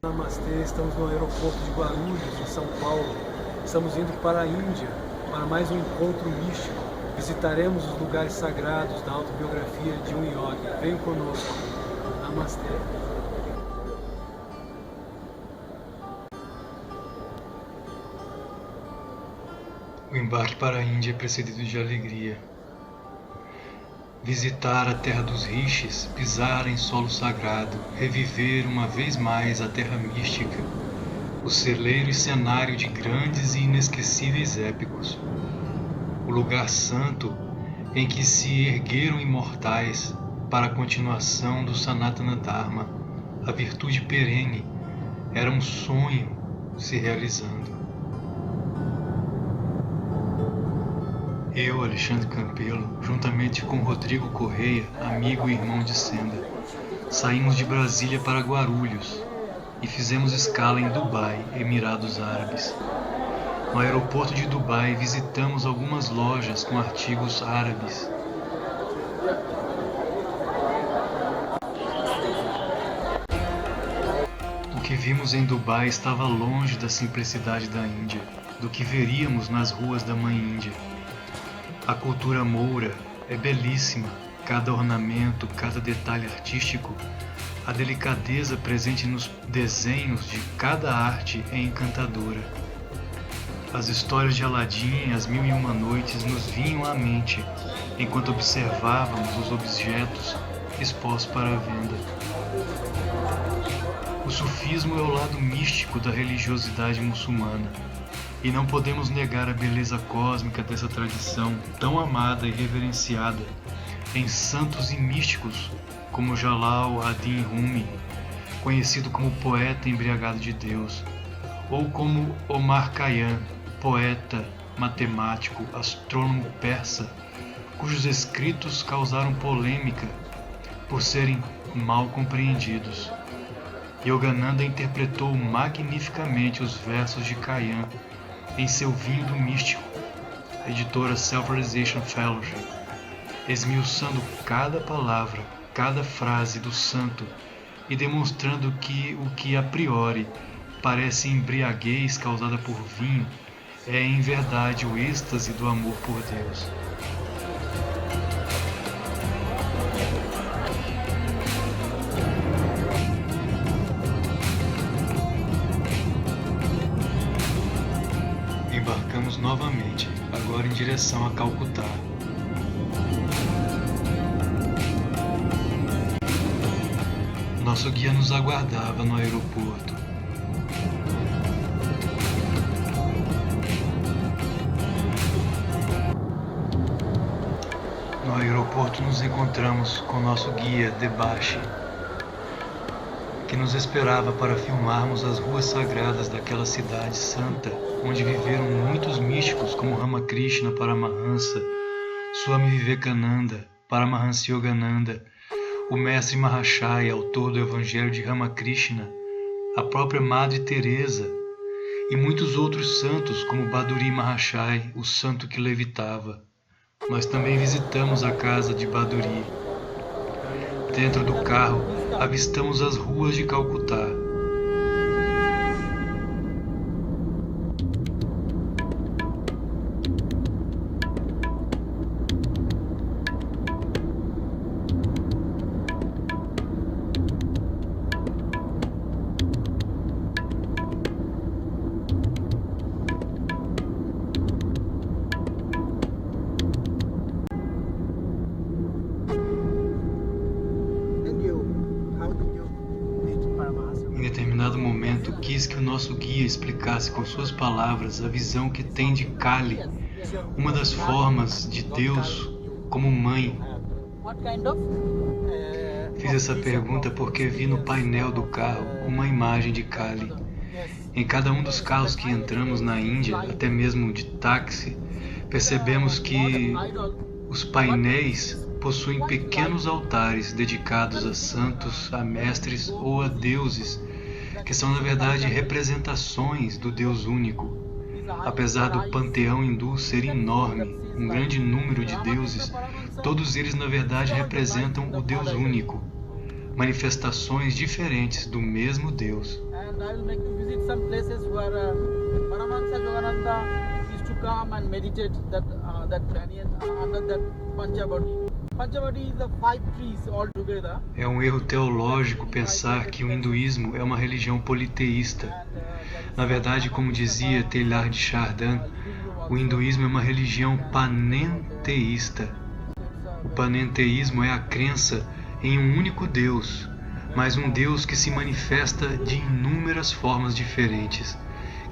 Namastê, estamos no aeroporto de Guarulhos, em São Paulo. Estamos indo para a Índia, para mais um encontro místico. Visitaremos os lugares sagrados da autobiografia de um yogi. Venham conosco. Namastê. O embarque para a Índia é precedido de alegria. Visitar a terra dos rishis, pisar em solo sagrado, reviver uma vez mais a terra mística, o celeiro e cenário de grandes e inesquecíveis épicos, o lugar santo em que se ergueram imortais para a continuação do Sanatana Dharma, a virtude perene, era um sonho se realizando. Eu, Alexandre Campelo, juntamente com Rodrigo Correia, amigo e irmão de Senda, saímos de Brasília para Guarulhos e fizemos escala em Dubai, Emirados Árabes. No aeroporto de Dubai visitamos algumas lojas com artigos árabes. O que vimos em Dubai estava longe da simplicidade da Índia, do que veríamos nas ruas da Mãe Índia. A cultura moura é belíssima, cada ornamento, cada detalhe artístico, a delicadeza presente nos desenhos de cada arte é encantadora. As histórias de Aladim e as Mil e Uma Noites nos vinham à mente, enquanto observávamos os objetos expostos para a venda. O sufismo é o lado místico da religiosidade muçulmana. E não podemos negar a beleza cósmica dessa tradição tão amada e reverenciada em santos e místicos como Jalal ad-Din Rumi, conhecido como poeta embriagado de Deus, ou como Omar Khayyam, poeta, matemático, astrônomo persa, cujos escritos causaram polêmica por serem mal compreendidos. Yogananda interpretou magnificamente os versos de Khayyam em seu Vinho do Místico, editora Self-Realization Fellowship, esmiuçando cada palavra, cada frase do santo e demonstrando que o que a priori parece embriaguez causada por vinho é em verdade o êxtase do amor por Deus. Embarcamos novamente, agora em direção a Calcutá. Nosso guia nos aguardava no aeroporto. No aeroporto nos encontramos com nosso guia, Debashi, que nos esperava para filmarmos as ruas sagradas daquela cidade santa, onde viveram muitos místicos como Ramakrishna Paramahansa, Swami Vivekananda, Paramahansa Yogananda, o mestre Mahashaya, autor do Evangelho de Ramakrishna, a própria Madre Teresa e muitos outros santos como Baduri Mahashaya, o santo que levitava. Nós também visitamos a casa de Baduri. Dentro do carro, avistamos as ruas de Calcutá. Em determinado momento, quis que o nosso guia explicasse com suas palavras a visão que tem de Kali, uma das formas de Deus como mãe. What kind of? Fiz essa pergunta porque vi no painel do carro uma imagem de Kali. Em cada um dos carros que entramos na Índia, até mesmo de táxi, percebemos que os painéis possuem pequenos altares dedicados a santos, a mestres ou a deuses, que são na verdade representações do Deus único. Apesar do panteão hindu ser enorme, um grande número de deuses, todos eles na verdade representam o Deus único, manifestações diferentes do mesmo Deus. É um erro teológico pensar que o hinduísmo é uma religião politeísta. Na verdade, como dizia Teilhard de Chardin, o hinduísmo é uma religião panenteísta. O panenteísmo é a crença em um único Deus, mas um Deus que se manifesta de inúmeras formas diferentes,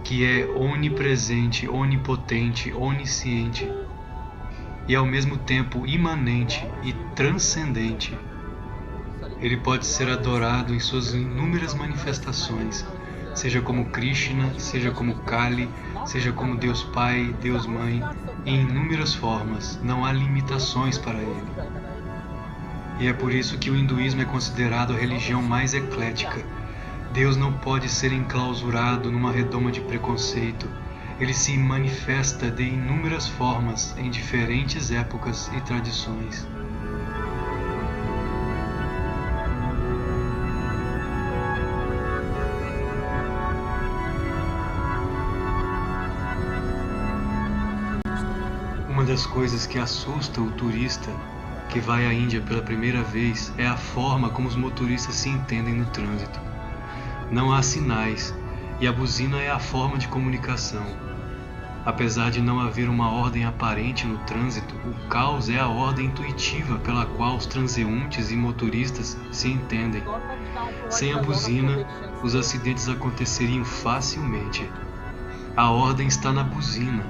que é onipresente, onipotente, onisciente e ao mesmo tempo imanente e transcendente. Ele pode ser adorado em suas inúmeras manifestações, seja como Krishna, seja como Kali, seja como Deus Pai, Deus Mãe, em inúmeras formas, não há limitações para ele. E é por isso que o hinduísmo é considerado a religião mais eclética. Deus não pode ser enclausurado numa redoma de preconceito. Ele se manifesta de inúmeras formas em diferentes épocas e tradições. Uma das coisas que assusta o turista que vai à Índia pela primeira vez é a forma como os motoristas se entendem no trânsito. Não há sinais e a buzina é a forma de comunicação. Apesar de não haver uma ordem aparente no trânsito, o caos é a ordem intuitiva pela qual os transeuntes e motoristas se entendem. Sem a buzina, os acidentes aconteceriam facilmente. A ordem está na buzina,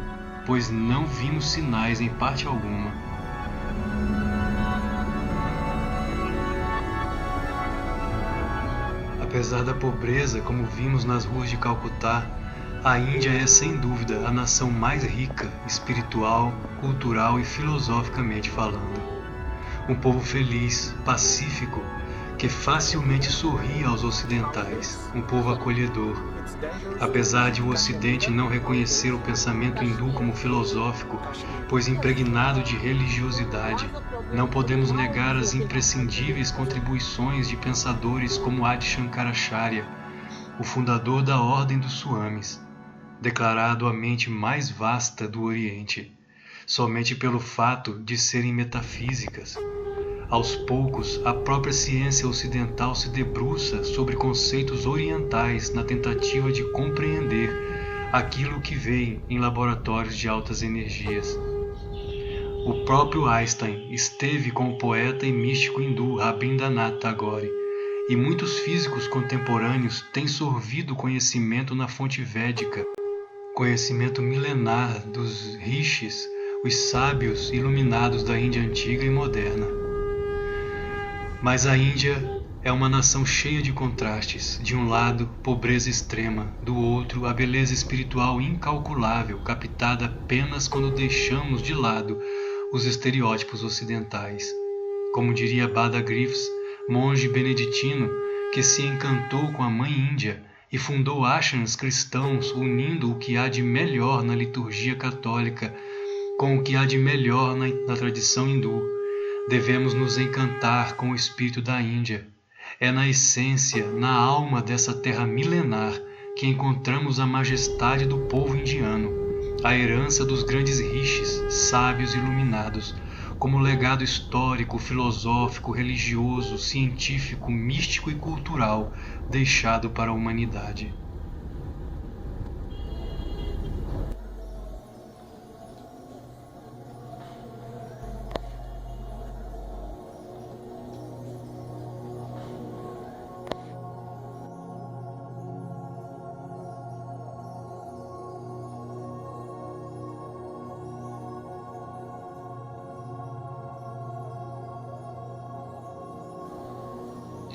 pois não vimos sinais em parte alguma. Apesar da pobreza, como vimos nas ruas de Calcutá, a Índia é sem dúvida a nação mais rica, espiritual, cultural e filosoficamente falando. Um povo feliz, pacífico, que facilmente sorri aos ocidentais, um povo acolhedor. Apesar de o Ocidente não reconhecer o pensamento hindu como filosófico, pois impregnado de religiosidade, não podemos negar as imprescindíveis contribuições de pensadores como Adi Shankaracharya, o fundador da Ordem dos Swamis, declarado a mente mais vasta do Oriente, somente pelo fato de serem metafísicas. Aos poucos, a própria ciência ocidental se debruça sobre conceitos orientais na tentativa de compreender aquilo que vem em laboratórios de altas energias. O próprio Einstein esteve com o poeta e místico hindu Rabindranath Tagore, e muitos físicos contemporâneos têm sorvido conhecimento na fonte védica, conhecimento milenar dos rishis, os sábios iluminados da Índia antiga e moderna. Mas a Índia é uma nação cheia de contrastes. De um lado, pobreza extrema, do outro, a beleza espiritual incalculável, captada apenas quando deixamos de lado os estereótipos ocidentais. Como diria Bada Griffiths, monge beneditino que se encantou com a Mãe Índia e fundou ashrams cristãos unindo o que há de melhor na liturgia católica com o que há de melhor na tradição hindu. Devemos nos encantar com o espírito da Índia. É na essência, na alma dessa terra milenar que encontramos a majestade do povo indiano, a herança dos grandes rishis, sábios iluminados, como legado histórico, filosófico, religioso, científico, místico e cultural deixado para a humanidade.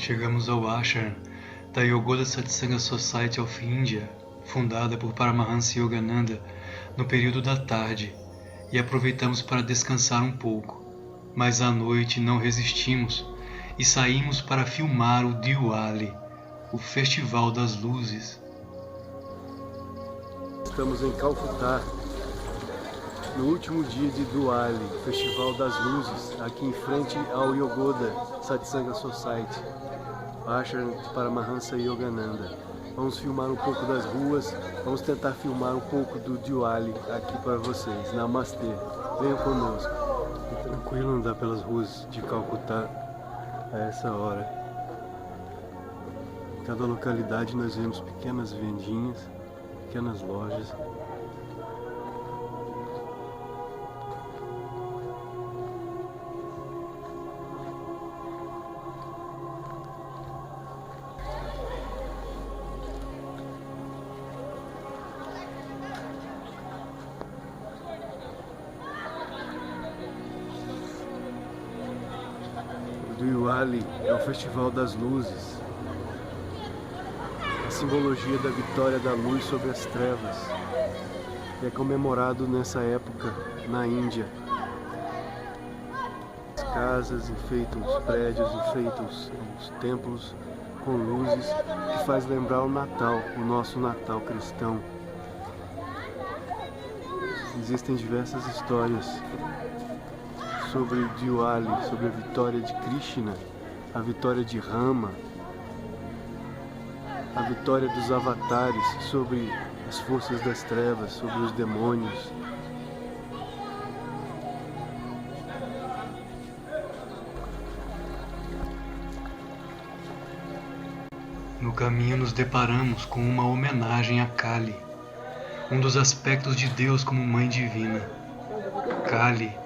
Chegamos ao ashram da Yogoda Satsanga Society of India, fundada por Paramahansa Yogananda no período da tarde, e aproveitamos para descansar um pouco, mas à noite não resistimos e saímos para filmar o Diwali, o Festival das Luzes. Estamos em Calcutá, no último dia de Diwali, Festival das Luzes, aqui em frente ao Yogoda Satsanga Society, ashram de Paramahansa Yogananda. Vamos filmar um pouco das ruas, vamos tentar filmar um pouco do Diwali aqui para vocês. Namastê, venham conosco. É tranquilo andar pelas ruas de Calcutá a essa hora. Em cada localidade nós vemos pequenas vendinhas, pequenas lojas. O Diwali é o Festival das Luzes, a simbologia da vitória da luz sobre as trevas, e é comemorado nessa época na Índia. As casas enfeitam os prédios, enfeitam os templos com luzes, que faz lembrar o Natal, o nosso Natal cristão. Existem diversas histórias sobre Diwali, sobre a vitória de Krishna, a vitória de Rama, a vitória dos avatares sobre as forças das trevas, sobre os demônios. No caminho nos deparamos com uma homenagem a Kali, um dos aspectos de Deus como Mãe Divina. Kali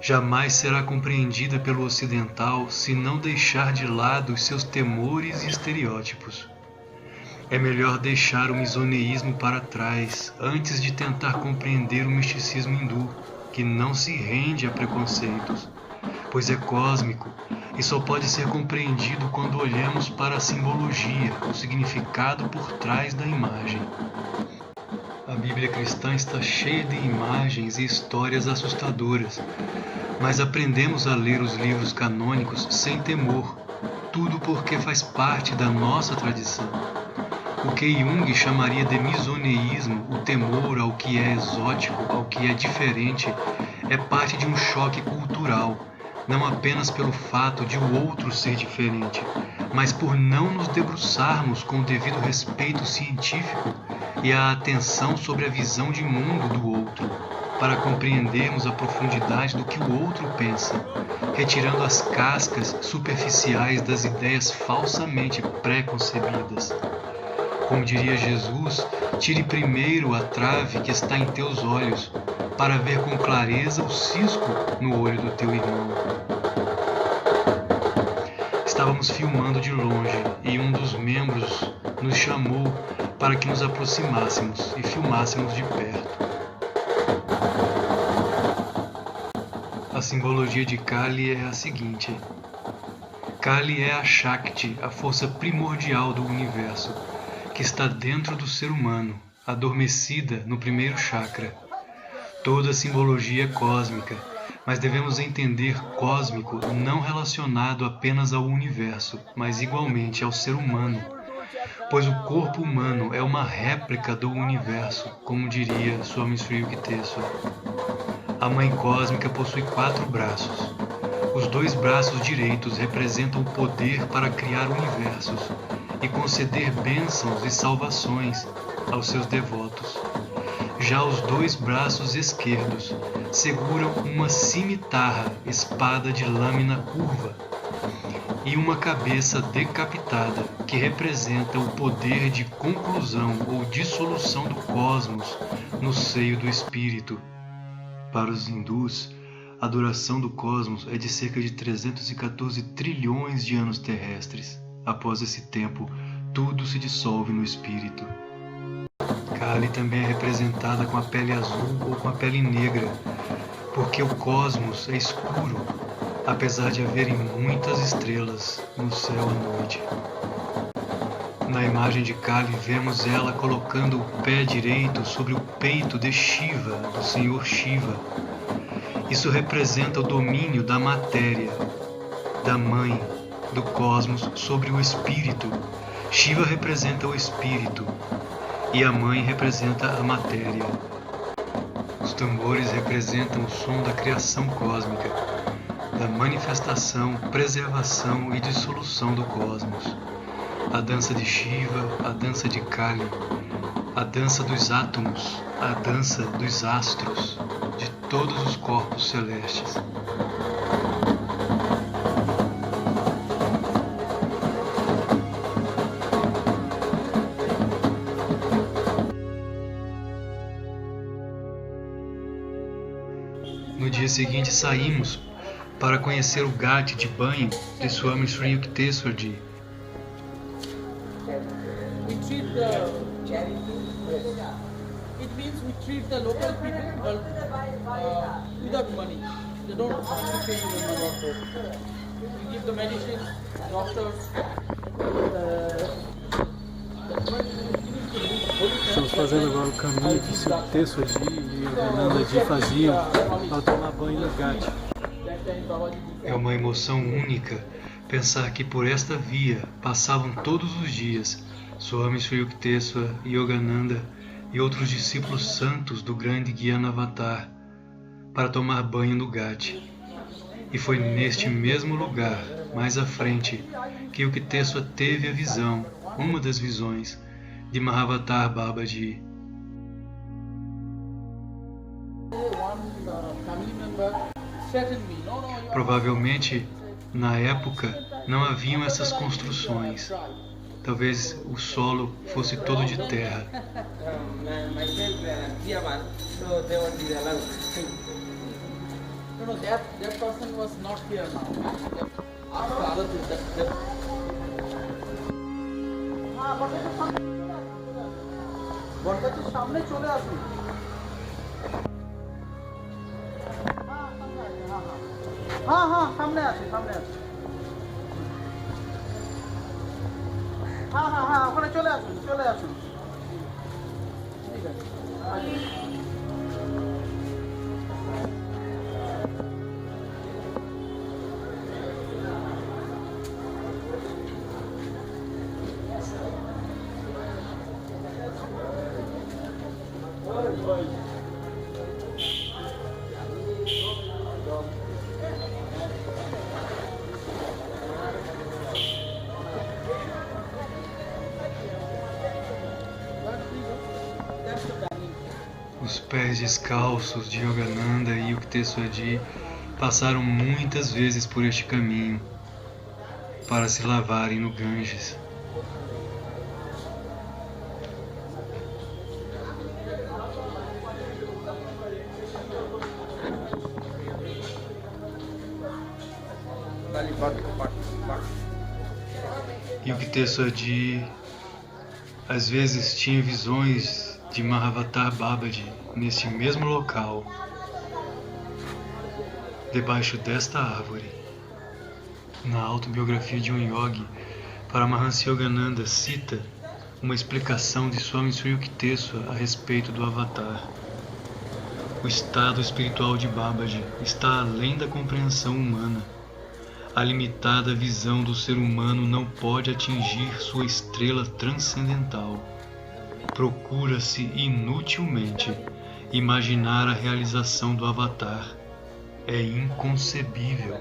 jamais será compreendida pelo ocidental se não deixar de lado os seus temores e estereótipos. É melhor deixar o misoneísmo para trás antes de tentar compreender o misticismo hindu, que não se rende a preconceitos, pois é cósmico e só pode ser compreendido quando olhamos para a simbologia, o significado por trás da imagem. A Bíblia cristã está cheia de imagens e histórias assustadoras, mas aprendemos a ler os livros canônicos sem temor, tudo porque faz parte da nossa tradição. O que Jung chamaria de misoneísmo, o temor ao que é exótico, ao que é diferente, é parte de um choque cultural, não apenas pelo fato de o outro ser diferente, mas por não nos debruçarmos com o devido respeito científico e a atenção sobre a visão de mundo do outro, para compreendermos a profundidade do que o outro pensa, retirando as cascas superficiais das ideias falsamente pré-concebidas. Como diria Jesus, tire primeiro a trave que está em teus olhos, para ver com clareza o cisco no olho do teu irmão. Estávamos filmando de longe e um dos membros nos chamou para que nos aproximássemos e filmássemos de perto. A simbologia de Kali é a seguinte: Kali é a Shakti, a força primordial do universo, que está dentro do ser humano, adormecida no primeiro chakra. Toda a simbologia é cósmica, mas devemos entender cósmico não relacionado apenas ao universo, mas igualmente ao ser humano, pois o corpo humano é uma réplica do universo, como diria Swami Sri Yukteswar. A Mãe Cósmica possui 4 braços. Os 2 braços direitos representam o poder para criar universos e conceder bênçãos e salvações aos seus devotos. Já os 2 braços esquerdos seguram uma cimitarra, espada de lâmina curva, e uma cabeça decapitada, que representa o poder de conclusão ou dissolução do cosmos no seio do espírito. Para os hindus, a duração do cosmos é de cerca de 314 trilhões de anos terrestres. Após esse tempo, tudo se dissolve no espírito. Kali também é representada com a pele azul ou com a pele negra, porque o cosmos é escuro apesar de haverem muitas estrelas no céu à noite. Na imagem de Kali vemos ela colocando o pé direito sobre o peito de Shiva, do Senhor Shiva. Isso representa o domínio da matéria, da mãe, do cosmos sobre o espírito. Shiva representa o espírito e a mãe representa a matéria. Os tambores representam o som da criação cósmica, da manifestação, preservação e dissolução do cosmos. A dança de Shiva, a dança de Kali, a dança dos átomos, a dança dos astros, de todos os corpos celestes. No dia seguinte saímos para conhecer o ghat de banho de Swami Sri Yukteswar Ji. It means we treat the local people without money. They don't have to pay you when you work there. We give the medicine, doctors. Estamos fazendo agora o caminho que Sri Yukteswar Ji e Yogananda Ji faziam ao tomar banho no Ghat. É uma emoção única pensar que por esta via passavam todos os dias Swami Sri Yukteswar, Yogananda e outros discípulos santos do grande Gyanavatar para tomar banho no Ghat. E foi neste mesmo lugar, mais à frente, que Yukteswar teve a visão, uma das visões, de Mahavatar Babaji. Provavelmente, na época, não haviam essas construções. Talvez o solo fosse todo de terra. সামনে চলে আসুন। হ্যাঁ হ্যাঁ সামনে আছে সামনে আছে। হ্যাঁ হ্যাঁ হ্যাঁ ওখানে চলে আসুন চলে আসুন। ঠিক আছে। Os pés descalços de Yogananda e Yukteswar Ji passaram muitas vezes por este caminho para se lavarem no Ganges. Yukteswar Ji às vezes tinha visões de Mahavatar Babaji neste mesmo local, debaixo desta árvore. Na autobiografia de um yogi, Paramahansa Yogananda cita uma explicação de Swami Sri Yukteswar a respeito do Avatar. O estado espiritual de Babaji está além da compreensão humana. A limitada visão do ser humano não pode atingir sua estrela transcendental. Procura-se inutilmente imaginar a realização do Avatar. É inconcebível.